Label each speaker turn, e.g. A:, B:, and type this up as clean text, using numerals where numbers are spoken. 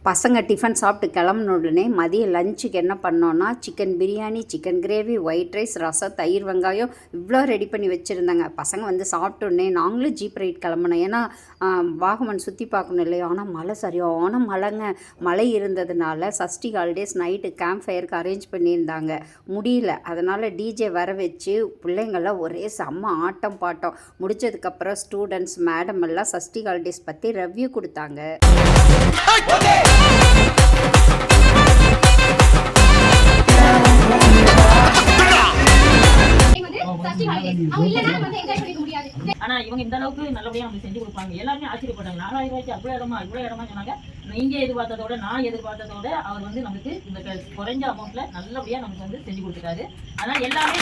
A: பசங்க டிஃபன் சாப்பிட்டு கிளம்புன உடனே மதியம் லஞ்சுக்கு என்ன பண்ணோன்னா chicken biryani, chicken gravy, white rice, ரசம், தயிர், வெங்காயம் இவ்வளோ ரெடி பண்ணி வச்சுருந்தாங்க. பசங்க வந்து சாப்பிட்டோன்னே நாங்களும் ஜீப் ரைட் கிளம்புனோம். ஏன்னா வாகமன் சுற்றி பார்க்கணும் இல்லையா. ஆனால் மழை சரியான மழைங்க. மழை இருந்ததுனால சஷ்டி ஹாலிடேஸ் நைட்டு கேம்ப் ஃபயருக்கு அரேஞ்ச் பண்ணியிருந்தாங்க. முடியல, அதனால் டிஜே வர வச்சு பிள்ளைங்கள்லாம் ஒரே செம்ம ஆட்டம் பாட்டம். முடித்ததுக்கப்புறம் ஸ்டூடெண்ட்ஸ் மேடம் எல்லாம் சஷ்டி ஹாலிடேஸ் பற்றி ரிவ்யூ கொடுத்தாங்க.
B: ஆனா இவங்க இந்த அளவுக்கு நல்லபடியா நமக்கு செஞ்சு கொடுப்பாங்க. எல்லாருமே ஆச்சரியப்பட்டாங்க. 4000 ரூபாய்க்கு இவ்வளவு இடமா சொன்னாங்க. நீங்க எதிர்பார்த்ததோட நான் எதிர்பார்த்ததோட அவர் வந்து நமக்கு இந்த குறைஞ்ச அமௌண்ட்ல நல்லபடியா நமக்கு வந்து செஞ்சு கொடுத்துட்டாரு. அதனால எல்லாமே